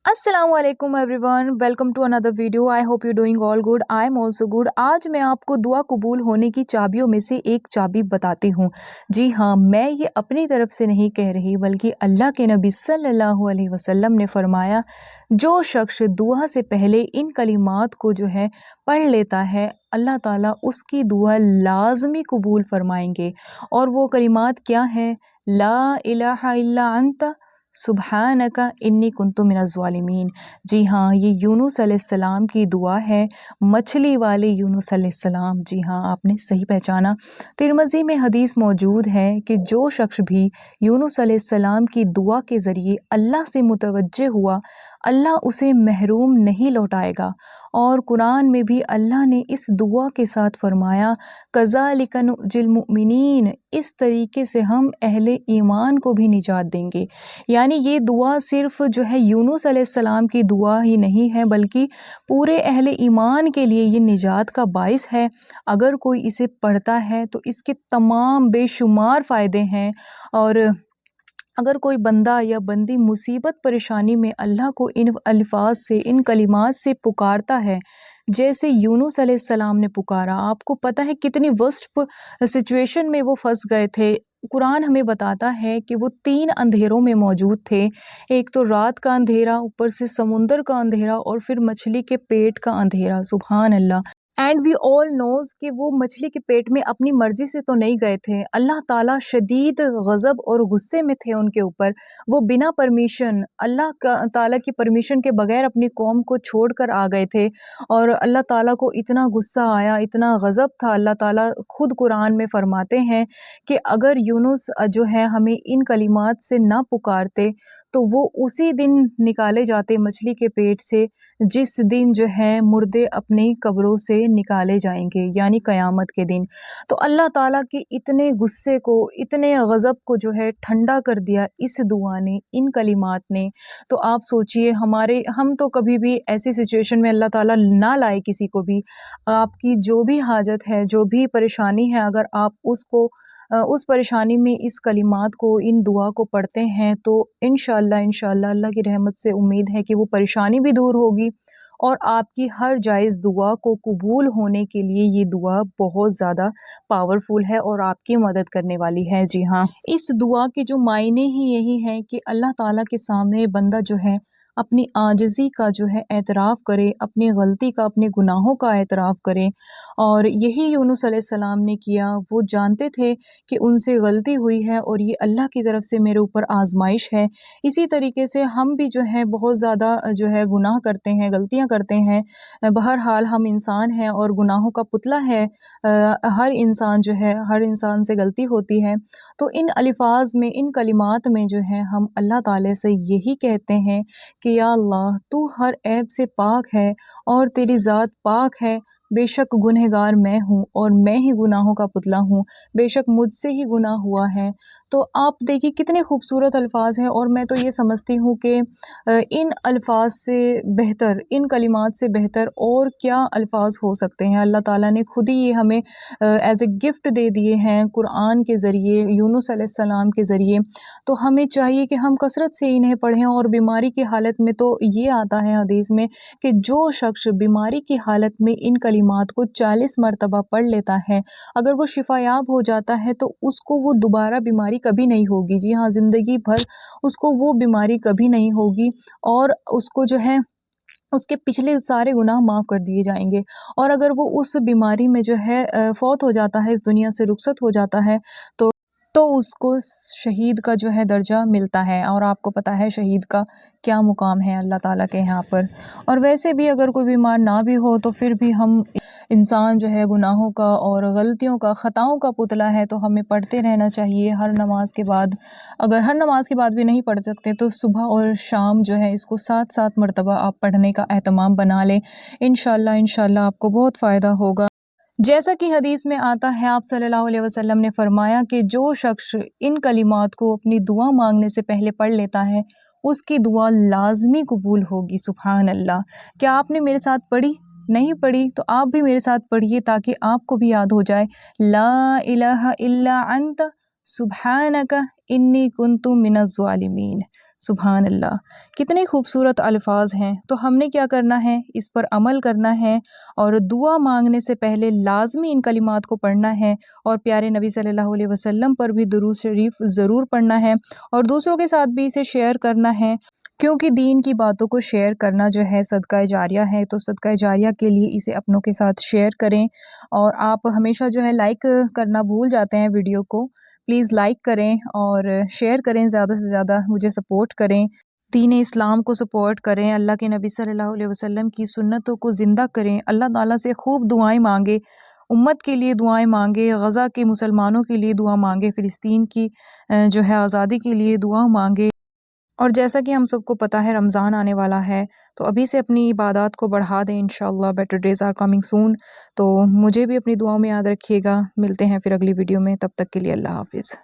السلام علیکم everyone, welcome to another video. I hope you doing all good, I am also good. آج میں آپ کو دعا قبول ہونے کی چابیوں میں سے ایک چابی بتاتی ہوں۔ جی ہاں، میں یہ اپنی طرف سے نہیں کہہ رہی، بلکہ اللہ کے نبی صلی اللہ علیہ وسلم نے فرمایا، جو شخص دعا سے پہلے ان کلمات کو پڑھ لیتا ہے، اللہ تعالیٰ اس کی دعا لازمی قبول فرمائیں گے۔ اور وہ کلمات کیا ہیں؟ لا الہ الا انت سبحانک انی کنت من الظالمین۔ جی ہاں، یہ یونس علیہ السلام کی دعا ہے، مچھلی والے یونس علیہ السلام۔ جی ہاں، آپ نے صحیح پہچانا۔ ترمذی میں حدیث موجود ہے کہ جو شخص بھی یونس علیہ السلام کی دعا کے ذریعے اللہ سے متوجہ ہوا، اللہ اسے محروم نہیں لوٹائے گا۔ اور قرآن میں بھی اللہ نے اس دعا کے ساتھ فرمایا، کذالک ننجی المؤمنین، اس طریقے سے ہم اہل ایمان کو بھی نجات دیں گے۔ یعنی یہ دعا صرف یونس علیہ السلام کی دعا ہی نہیں ہے، بلکہ پورے اہل ایمان کے لیے یہ نجات کا باعث ہے۔ اگر کوئی اسے پڑھتا ہے تو اس کے تمام بے شمار فائدے ہیں۔ اور اگر کوئی بندہ یا بندی مصیبت پریشانی میں اللہ کو ان الفاظ سے، ان کلمات سے پکارتا ہے، جیسے یونس علیہ السلام نے پکارا، آپ کو پتہ ہے کتنی ورسٹ سچویشن میں وہ پھنس گئے تھے۔ قرآن ہمیں بتاتا ہے کہ وہ 3 اندھیروں میں موجود تھے، ایک تو رات کا اندھیرا، اوپر سے سمندر کا اندھیرا، اور پھر مچھلی کے پیٹ کا اندھیرا۔ سبحان اللہ۔ اینڈ وی آل نوز کہ وہ مچھلی کے پیٹ میں اپنی مرضی سے تو نہیں گئے تھے، اللہ تعالیٰ شدید غضب اور غصے میں تھے ان کے اوپر۔ وہ بنا پرمیشن، اللہ تعالیٰ کی پرمیشن کے بغیر اپنی قوم کو چھوڑ کر آ گئے تھے، اور اللہ تعالیٰ کو اتنا غصہ آیا، اتنا غضب تھا۔ اللہ تعالیٰ خود قرآن میں فرماتے ہیں کہ اگر یونس ہمیں ان کلمات سے نہ پکارتے تو وہ اسی دن نکالے جاتے مچھلی کے پیٹ سے، جس دن مردے اپنی قبروں سے نکالے جائیں گے، یعنی قیامت کے دن۔ تو اللہ تعالیٰ کے اتنے غصے کو، اتنے غضب کو ٹھنڈا کر دیا اس دعا نے، ان کلمات نے۔ تو آپ سوچئے، ہم تو کبھی بھی ایسی سچویشن میں اللہ تعالیٰ نہ لائے کسی کو بھی۔ آپ کی جو بھی حاجت ہے، جو بھی پریشانی ہے، اگر آپ اس پریشانی میں اس کلمات کو، ان دعا کو پڑھتے ہیں تو انشاءاللہ اللہ کی رحمت سے امید ہے کہ وہ پریشانی بھی دور ہوگی، اور آپ کی ہر جائز دعا کو قبول ہونے کے لیے یہ دعا بہت زیادہ پاورفل ہے اور آپ کی مدد کرنے والی ہے۔ جی ہاں، اس دعا کے جو معنی ہی یہی ہے کہ اللہ تعالیٰ کے سامنے بندہ اپنی عاجزی کا اعتراف کرے، اپنی غلطی کا، اپنے گناہوں کا اعتراف کرے۔ اور یہی یونس علیہ السلام نے کیا۔ وہ جانتے تھے کہ ان سے غلطی ہوئی ہے اور یہ اللہ کی طرف سے میرے اوپر آزمائش ہے۔ اسی طریقے سے ہم بھی بہت زیادہ گناہ کرتے ہیں، غلطیاں کرتے ہیں۔ بہرحال ہم انسان ہیں اور گناہوں کا پتلا ہے۔ ہر انسان سے غلطی ہوتی ہے۔ تو ان الفاظ میں، ان کلمات میں ہم اللہ تعالی سے یہی کہتے ہیں کہ یا اللہ، تو ہر عیب سے پاک ہے اور تیری ذات پاک ہے۔ بے شک گنہگار میں ہوں اور میں ہی گناہوں کا پتلا ہوں، بے شک مجھ سے ہی گناہ ہوا ہے۔ تو آپ دیکھیے کتنے خوبصورت الفاظ ہیں، اور میں تو یہ سمجھتی ہوں کہ ان الفاظ سے بہتر، ان کلمات سے بہتر اور کیا الفاظ ہو سکتے ہیں۔ اللہ تعالیٰ نے خود ہی یہ ہمیں ایز اے گفٹ دے دیے ہیں قرآن کے ذریعے، یونس علیہ السلام کے ذریعے۔ تو ہمیں چاہیے کہ ہم کثرت سے انہیں پڑھیں۔ اور بیماری کی حالت میں تو یہ آتا ہے حدیث میں کہ جو شخص بیماری کی حالت میں ان کلمات کو 40 مرتبہ پڑھ لیتا ہے، اگر وہ شفا یاب ہو جاتا ہے تو اس کو وہ دوبارہ بیماری کبھی نہیں ہوگی۔ جی ہاں، زندگی بھر اس کو وہ بیماری کبھی نہیں ہوگی، اور اس کو اس کے پچھلے سارے گناہ معاف کر دیے جائیں گے۔ اور اگر وہ اس بیماری میں فوت ہو جاتا ہے، اس دنیا سے رخصت ہو جاتا ہے، تو اس کو شہید کا درجہ ملتا ہے۔ اور آپ کو پتہ ہے شہید کا کیا مقام ہے اللہ تعالیٰ کے یہاں پر۔ اور ویسے بھی اگر کوئی بیمار نہ بھی ہو تو پھر بھی ہم انسان گناہوں کا اور غلطیوں کا، خطاؤں کا پتلا ہے، تو ہمیں پڑھتے رہنا چاہیے ہر نماز کے بعد۔ اگر ہر نماز کے بعد بھی نہیں پڑھ سکتے تو صبح اور شام اس کو 7 مرتبہ آپ پڑھنے کا اہتمام بنا لیں۔ انشاءاللہ آپ کو بہت فائدہ ہوگا۔ جیسا کہ حدیث میں آتا ہے، آپ صلی اللہ علیہ وسلم نے فرمایا کہ جو شخص ان کلمات کو اپنی دعا مانگنے سے پہلے پڑھ لیتا ہے، اس کی دعا لازمی قبول ہوگی۔ سبحان اللہ۔ کیا آپ نے میرے ساتھ پڑھی؟ نہیں پڑھی تو آپ بھی میرے ساتھ پڑھیے تاکہ آپ کو بھی یاد ہو جائے۔ لا الہ الا انت سبحانک انی کنت من الظالمین۔ سبحان اللہ، کتنے خوبصورت الفاظ ہیں۔ تو ہم نے کیا کرنا ہے، اس پر عمل کرنا ہے، اور دعا مانگنے سے پہلے لازمی ان کلمات کو پڑھنا ہے، اور پیارے نبی صلی اللہ علیہ وسلم پر بھی درود شریف ضرور پڑھنا ہے، اور دوسروں کے ساتھ بھی اسے شیئر کرنا ہے، کیونکہ دین کی باتوں کو شیئر کرنا جو ہے صدقہ جاریہ ہے۔ تو صدقہ جاریہ کے لیے اسے اپنوں کے ساتھ شیئر کریں، اور آپ ہمیشہ جو ہے لائک کرنا بھول جاتے ہیں ویڈیو کو، پلیز لائک کریں اور شیئر کریں، زیادہ سے زیادہ مجھے سپورٹ کریں، دین اسلام کو سپورٹ کریں، اللہ کے نبی صلی اللہ علیہ وسلم کی سنتوں کو زندہ کریں، اللہ تعالیٰ سے خوب دعائیں مانگے، امت کے لیے دعائیں مانگے، غزہ کے مسلمانوں کے لیے دعا مانگے، فلسطین کی جو ہے آزادی کے لیے دعا مانگے۔ اور جیسا کہ ہم سب کو پتہ ہے رمضان آنے والا ہے، تو ابھی سے اپنی عبادات کو بڑھا دیں، انشاءاللہ بیٹر ڈیز آر کمنگ سون۔ تو مجھے بھی اپنی دعاؤں میں یاد رکھیے گا، ملتے ہیں پھر اگلی ویڈیو میں، تب تک کے لیے اللہ حافظ۔